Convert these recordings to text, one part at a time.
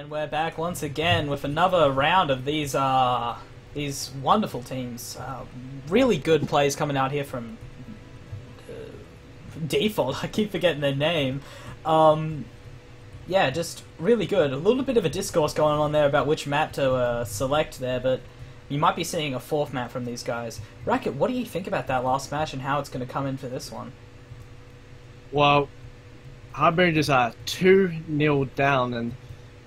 And we're back once again with another round of these wonderful teams. Really good plays coming out here from Default. I keep forgetting their name. Yeah, just really good. A little bit of a discourse going on there about which map to select there, but you might be seeing a fourth map from these guys. Racket, what do you think about that last match and how it's going to come in for this one? Well, Harbingers are 2-0 down, and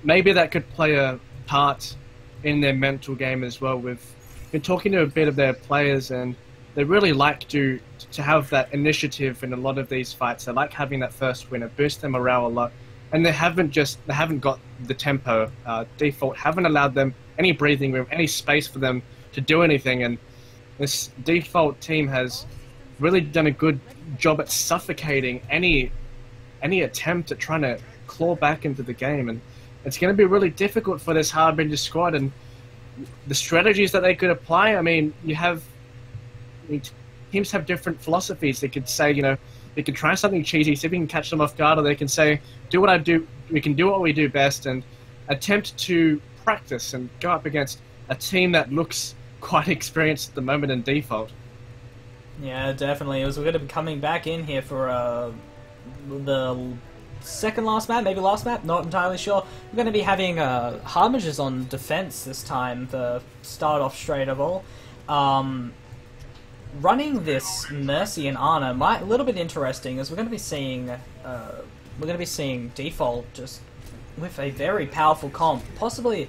maybe that could play a part in their mental game as well. We've been talking to a bit of their players, and they really like to have that initiative in a lot of these fights. They like having that first win. It boosts their morale a lot, and they haven't got the tempo. Default haven't allowed them any breathing room, any space for them to do anything, and this Default team has really done a good job at suffocating any attempt at trying to claw back into the game, and it's going to be really difficult for this Harbingers squad. And the strategies that they could apply, I mean, teams have different philosophies. They could say, they could try something cheesy, see if we can catch them off guard, or they can say, we can do what we do best, and attempt to practice and go up against a team that looks quite experienced at the moment in Default. Yeah, definitely. We're going to be coming back in here for the second last map, maybe last map, not entirely sure. We're going to be having Harbingers on defense this time to start off straight of all. Running this Mercy and Ana might a little bit interesting, as we're going to be seeing Default just with a very powerful comp, possibly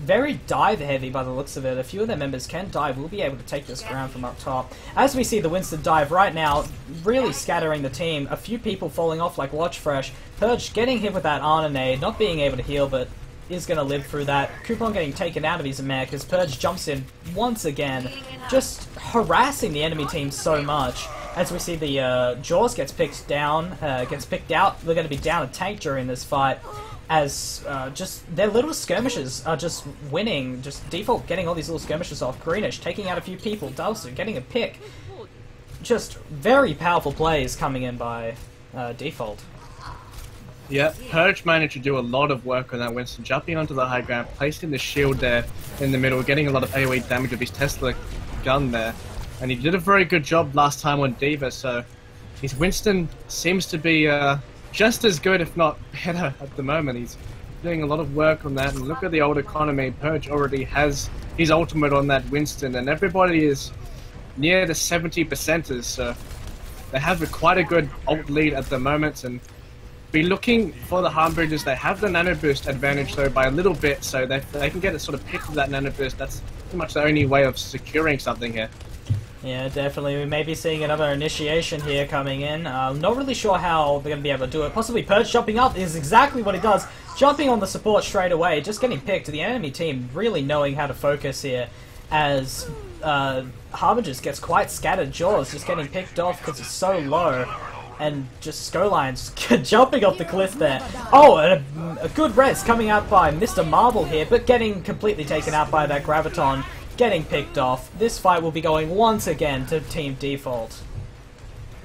very dive heavy by the looks of it. A few of their members can dive. We'll be able to take this ground from up top. As we see the Winston dive right now, really scattering the team. A few people falling off like Watch Fresh. Purge getting hit with that Ana nade, not being able to heal, but is going to live through that. Coupon getting taken out of his mech as Purge jumps in once again, just harassing the enemy team so much. As we see the Jaws gets picked out. They're going to be down a tank during this fight, as just their little skirmishes are just winning. Just Default getting all these little skirmishes off. Greenish taking out a few people. Dalsu getting a pick. Just very powerful plays coming in by Default. Yeah, Purge managed to do a lot of work on that Winston, jumping onto the high ground, placing the shield there in the middle, getting a lot of AoE damage with his Tesla gun there. And he did a very good job last time on D.Va, so his Winston seems to be just as good, if not better, at the moment. He's doing a lot of work on that, and look at the old economy. Purge already has his ultimate on that Winston, and everybody is near the 70%ers, so they have quite a good ult lead at the moment, and be looking for the Harbingers. They have the nano boost advantage though by a little bit, so they can get a sort of pick of that nano boost. That's pretty much the only way of securing something here. Yeah, definitely. We may be seeing another initiation here coming in. Not really sure how they're going to be able to do it. Possibly Purge jumping up is exactly what he does. Jumping on the support straight away, just getting picked. The enemy team really knowing how to focus here, as Harbingers gets quite scattered. Jaws just getting picked off because it's so low. And just Skoline's jumping off the cliff there. Oh, and a good res coming out by Mr. Marble here, but getting completely taken out by that Graviton, getting picked off. This fight will be going once again to Team Default.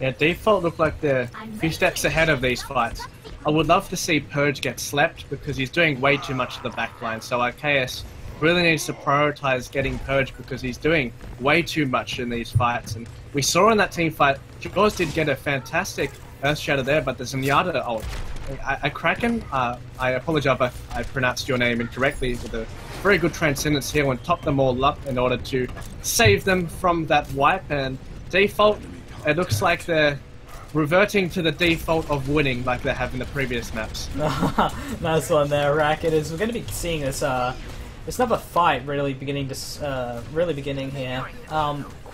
Yeah, Default look like they're a few steps ahead of these fights. I would love to see Purge get slept, because he's doing way too much to the backline, so RKS really needs to prioritize getting Purge, because he's doing way too much in these fights. And we saw in that team fight, Jaws did get a fantastic Earth Shatter there, but the Zenyatta ult. Kraken, I apologize if I pronounced your name incorrectly, with a very good Transcendence here and top them all up in order to save them from that wipe. And Default, it looks like they're reverting to the default of winning like they have in the previous maps. Nice one there, Racket. We're going to be seeing this another fight really beginning here.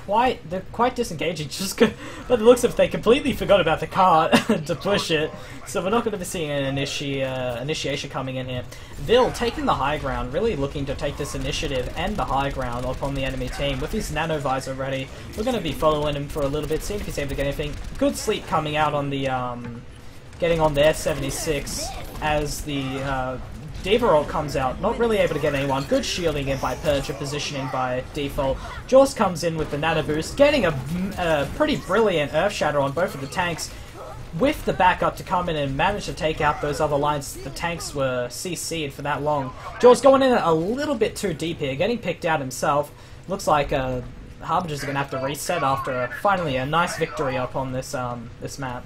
They're quite disengaging, just by the looks of it. They completely forgot about the cart to push it, so we're not going to be seeing an initiation coming in here. Vil taking the high ground, really looking to take this initiative and the high ground upon the enemy team with his nano visor ready. We're going to be following him for a little bit, seeing if he's able to get anything. Good sleep coming out on the getting on their 76 as the D.Va ult comes out, not really able to get anyone. Good shielding in by Purge, positioning by Default. Jaws comes in with the nano boost, getting a pretty brilliant Earth Shatter on both of the tanks. with the backup to come in and manage to take out those other lines. The tanks were CC'd for that long. Jaws going in a little bit too deep here, getting picked out himself. Looks like Harbingers are going to have to reset after finally a nice victory up on this this map.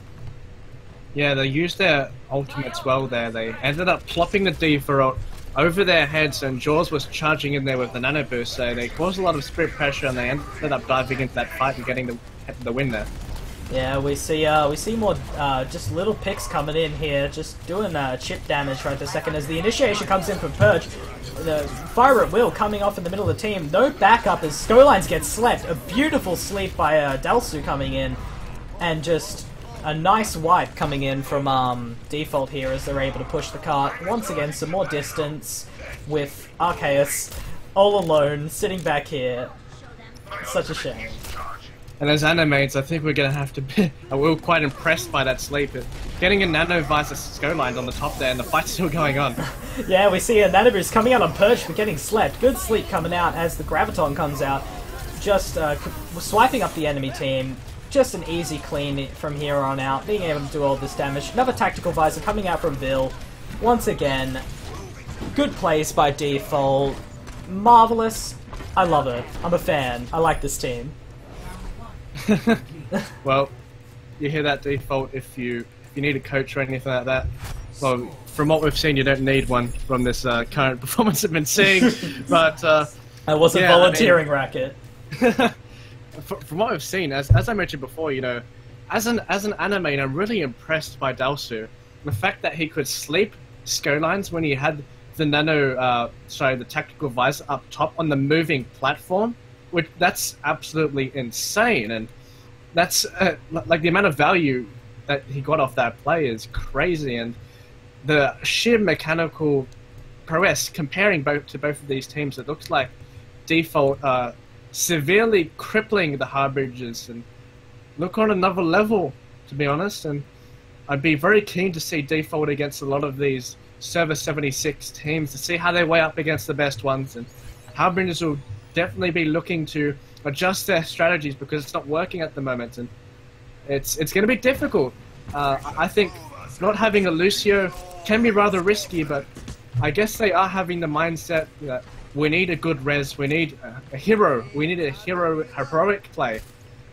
Yeah, they used their ultimates well there. They ended up plopping the default over their heads, and Jaws was charging in there with the nano boost, so they caused a lot of spirit pressure, and they ended up diving into that fight and getting the win there. Yeah, we see more just little picks coming in here, just doing chip damage right this second as the initiation comes in from Purge. The fire at will coming off in the middle of the team. No backup as Skylines gets slept. A beautiful sleep by Delsu coming in, and just a nice wipe coming in from Default here as they're able to push the cart. Once again, some more distance with Arceus all alone, sitting back here. Such a shame. And as animates, I think we're going to have to be... we were quite impressed by that sleep. Getting a Nano Visor Skylines on the top there, and the fight's still going on. Yeah, we see a Nanoboost coming out on Purge for getting slept. Good sleep coming out as the Graviton comes out. Just swiping up the enemy team. Just an easy clean from here on out, being able to do all this damage. Another Tactical Visor coming out from Vil. Once again, good plays by Default. Marvelous. I love it. I'm a fan. I like this team. Well, you hear that, Default. If you need a coach or anything like that, well, from what we've seen, you don't need one from this current performance I've been seeing. But I wasn't volunteering, Racket. From what I've seen, as I mentioned before, you know, as an anime, I'm really impressed by Delsu. The fact that he could sleep Skylines when he had the the Tactical Visor up top on the moving platform, that's absolutely insane, and that's like the amount of value that he got off that play is crazy, and the sheer mechanical prowess comparing both of these teams, it looks like Default severely crippling the Harbingers and look on another level, to be honest, and I'd be very keen to see Default against a lot of these Server 76 teams to see how they weigh up against the best ones, and Harbingers will definitely be looking to adjust their strategies because it's not working at the moment, and it's going to be difficult. I think not having a Lucio can be rather risky, but I guess they are having the mindset that we need a good res, we need a hero, we need a heroic play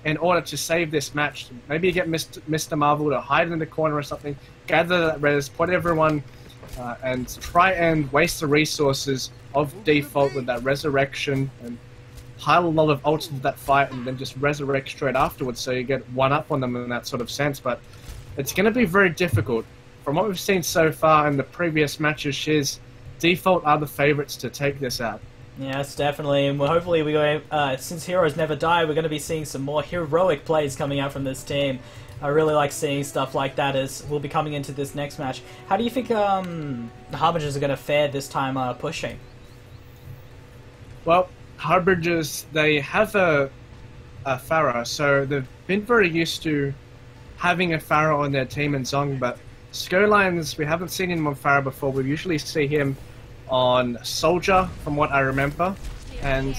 in order to save this match. Maybe get Mr. Marvel to hide in the corner or something, gather that res, put everyone, and try and waste the resources of Default with that resurrection, and pile a lot of ults into that fight and then just resurrect straight afterwards so you get one up on them in that sort of sense. But it's going to be very difficult. From what we've seen so far in the previous matches, Shiz, Default are the favourites to take this out. Yes, definitely, and hopefully since heroes never die, we're going to be seeing some more heroic plays coming out from this team. I really like seeing stuff like that as we'll be coming into this next match. How do you think the Harbingers are going to fare this time pushing? Well, Harbingers, they have a Pharah, so they've been very used to having a Pharah on their team in Zong, but Skylines, we haven't seen him on Pharah before. We usually see him on Soldier, from what I remember, and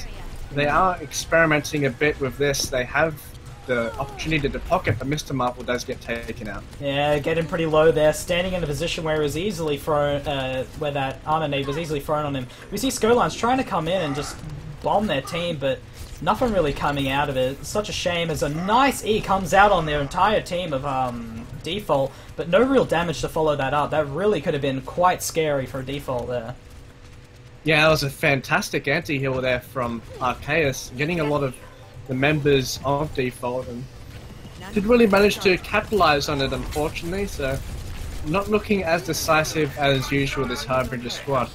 they are experimenting a bit with this. They have the opportunity to pocket, but Mr. Marvel does get taken out. Yeah, getting pretty low there, standing in a position where it was easily thrown, where that armor nade was easily thrown on him. We see Skylines trying to come in and just bomb their team, but nothing really coming out of it. It's such a shame as a nice E comes out on their entire team of Default, but no real damage to follow that up. That really could have been quite scary for Default there. Yeah, that was a fantastic anti-heal there from Arceus, getting a lot of the members of Default, and did really manage to capitalize on it, unfortunately, so not looking as decisive as usual, this Harbinger squad.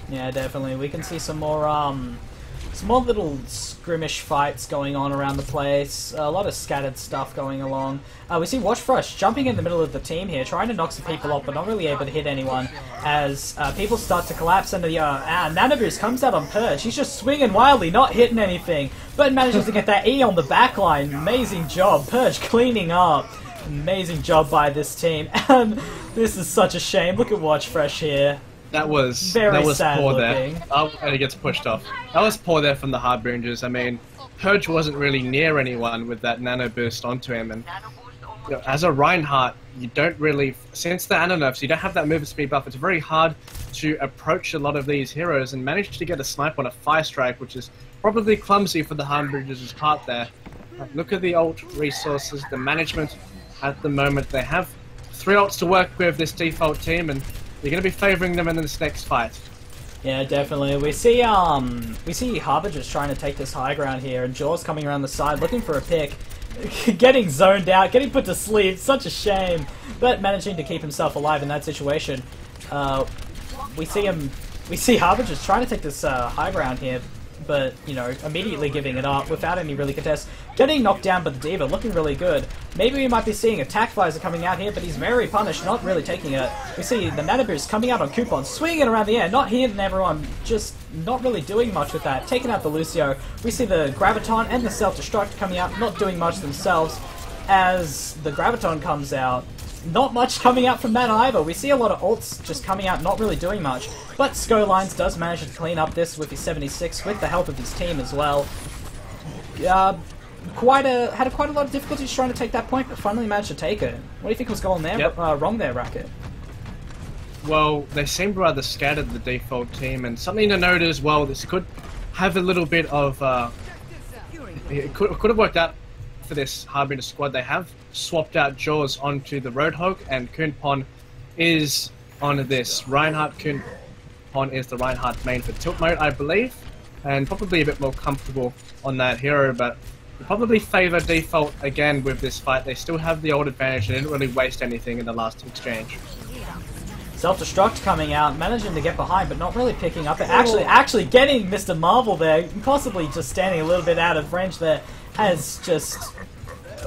Yeah, definitely. We can see some more little skirmish fights going on around the place. A lot of scattered stuff going along. We see Watch Fresh jumping in the middle of the team here, trying to knock some people off, but not really able to hit anyone as people start to collapse. And the Nanoboost comes out on Purge. He's just swinging wildly, not hitting anything, but manages to get that E on the back line. Amazing job. Purge cleaning up. Amazing job by this team. And this is such a shame. Look at Watch Fresh here. That was sad poor looking. there. Oh, and he gets pushed off. That was poor there from the Harbingers. I mean, Purge wasn't really near anyone with that nano burst onto him, and as a Reinhardt, you don't really, since the Ana nerfs, you don't have that movement speed buff. It's very hard to approach a lot of these heroes and manage to get a snipe on a fire strike, which is probably clumsy for the Harbingers' part there. Look at the ult resources, the management at the moment. They have 3 ults to work with, this default team, and you're going to be favoring them in this next fight. Yeah, definitely. We see Harbingers trying to take this high ground here, and Jaws coming around the side looking for a pick. Getting zoned out, getting put to sleep, such a shame, but managing to keep himself alive in that situation. We see Harbingers trying to take this high ground here, but, you know, immediately giving it up without any really contests. Getting knocked down by the D.Va, looking really good. Maybe we might be seeing Attack Visor coming out here, but he's very punished, not really taking it. We see the Nana Boost coming out on Coupon, swinging around the air, not hitting everyone, just not really doing much with that. Taking out the Lucio. We see the Graviton and the Self-Destruct coming out, not doing much themselves. As the Graviton comes out, not much coming out from that either. We see a lot of ults just coming out, not really doing much. But Skylines does manage to clean up this with his 76, with the help of his team as well. Had quite a lot of difficulties trying to take that point, but finally managed to take it. What do you think was going there, wrong there, Racket? Well, they seemed rather scattered, the default team, and something to note as well, this could have a little bit of... it could have worked out for this Harbinger squad. They have swapped out Jaws onto the Roadhog, and Kunpon is on this. Reinhardt Kunpon is the Reinhardt main for tilt mode, I believe, and probably a bit more comfortable on that hero, but we'll probably favour default again with this fight. They still have the old advantage. They didn't really waste anything in the last exchange. Self-Destruct coming out, managing to get behind, but not really picking up it. Actually getting Mr. Marvel there, possibly just standing a little bit out of range there, has just...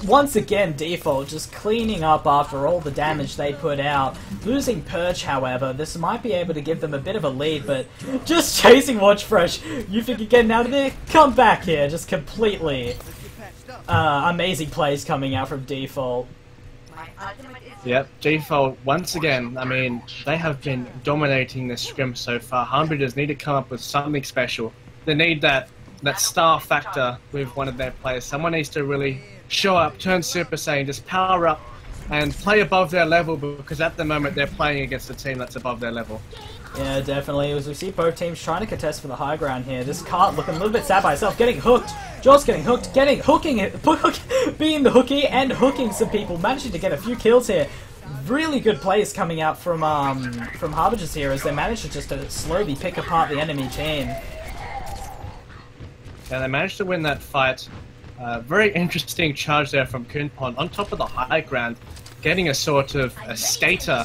Once again, default, just cleaning up after all the damage they put out. Losing Purge, however, this might be able to give them a bit of a lead, but just chasing Watch Fresh. You think you're getting out of there? Come back here, just completely amazing plays coming out from default. Yep, default, once again, I mean, they have been dominating this scrim so far. Harbingers need to come up with something special. They need that star factor with one of their players. Someone needs to really show up, turn Super Saiyan, just power up and play above their level, because at the moment they're playing against a team that's above their level. Yeah, definitely. As we see both teams trying to contest for the high ground here. This cart looking a little bit sad by itself, getting hooked. Jaws getting hooked, hooking it, being the hooky and hooking some people, managing to get a few kills here. Really good plays coming out from Harbingers here as they manage to just slowly pick apart the enemy team. Yeah, they managed to win that fight. Very interesting charge there from Kunpon on top of the high ground, getting a sort of a skater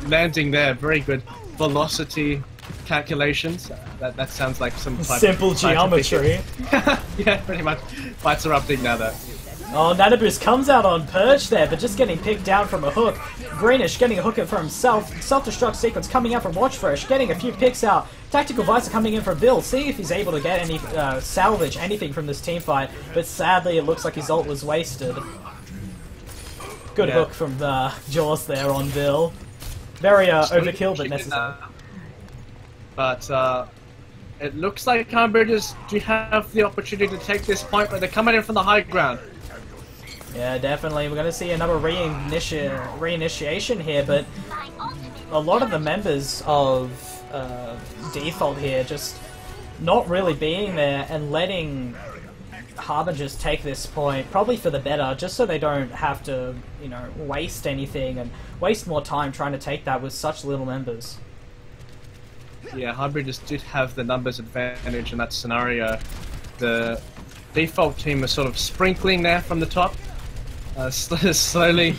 landing there. Very good velocity calculations. That sounds like some type simple geometry. Yeah, pretty much. Fights erupting now though. Oh, Nanaboost comes out on Purge there, but just getting picked down from a hook. Greenish getting a hook in for himself. Self-destruct sequence coming out from Watchfresh, getting a few picks out. Tactical Visor coming in for Bill, seeing if he's able to get any salvage anything from this team fight, but sadly it looks like his ult was wasted. Good hook from Jaws there on Bill. Very overkill, but necessary. But it looks like Harbingers do have the opportunity to take this point, but they're coming in from the high ground. Yeah, definitely. We're going to see another reinitiation here, but a lot of the members of default here just not really being there and letting Harbingers take this point, probably for the better, just so they don't have to, you know, waste anything and waste more time trying to take that with such little members. Yeah, Harbingers did have the numbers advantage in that scenario. The default team was sort of sprinkling there from the top, slowly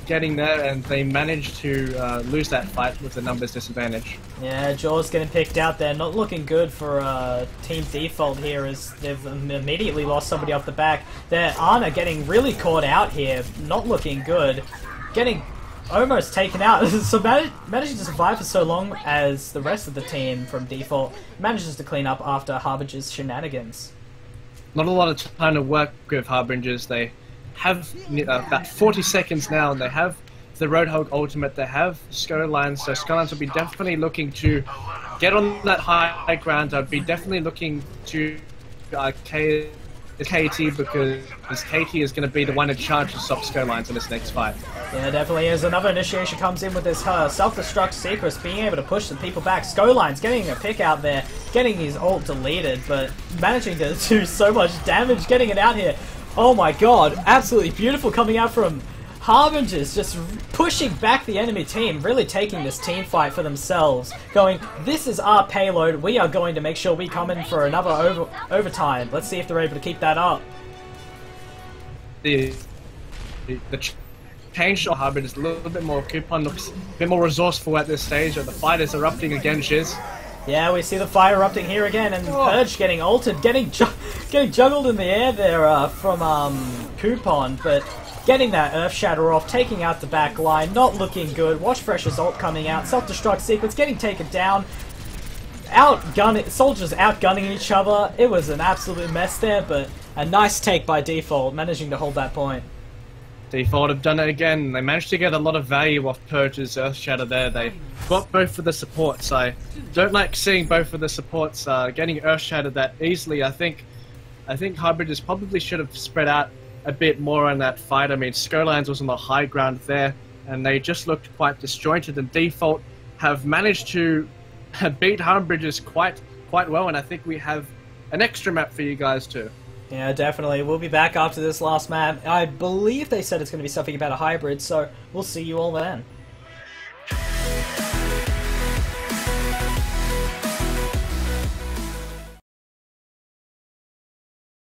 getting there, and they managed to lose that fight with the numbers disadvantage. Yeah, Jaws getting picked out there, not looking good for Team Default here, as they've immediately lost somebody off the back. Their Ana getting really caught out here, not looking good, getting almost taken out. So managing to survive for so long as the rest of the team from Default manages to clean up after Harbingers' shenanigans. Not a lot of time to work with Harbingers. They have about 40 seconds now, and they have the Roadhog ultimate, they have Skylines, so Skylines will be definitely looking to get on that high ground. I'd be definitely looking to KT, because KT is going to be the one in charge to stop Skylines in this next fight. Yeah, definitely is. Another initiation comes in with this self-destruct sequence, being able to push the people back. Skylines getting a pick out there, getting his ult deleted, but managing to do so much damage, getting it out here. Oh my god, absolutely beautiful coming out from Harbingers, just pushing back the enemy team, really taking this team fight for themselves, going, this is our payload, we are going to make sure we come in for another overtime. Let's see if they're able to keep that up. The change to Harbingers is a little bit more. Coupon looks a bit more resourceful at this stage, and the fight is erupting again, Shiz. Yeah, we see the fire erupting here again, and Purge getting altered, getting juggled in the air there from Coupon, but getting that Earth Shatter off, taking out the back line, not looking good. Watch Fresh's ult coming out, self-destruct sequence, getting taken down. Soldiers outgunning each other. It was an absolute mess there, but a nice take by Default, managing to hold that point. Default have done it again. They managed to get a lot of value off Purge's Earth Shatter there. They got both of the supports. I don't like seeing both of the supports getting Earth Shattered that easily. I think Harbingers probably should have spread out a bit more on that fight. I mean, Skylines was on the high ground there, and they just looked quite disjointed, and Default have managed to beat Harbingers quite well, and I think we have an extra map for you guys too. Yeah, definitely. We'll be back after this last map. I believe they said it's going to be something about a hybrid, so we'll see you all then.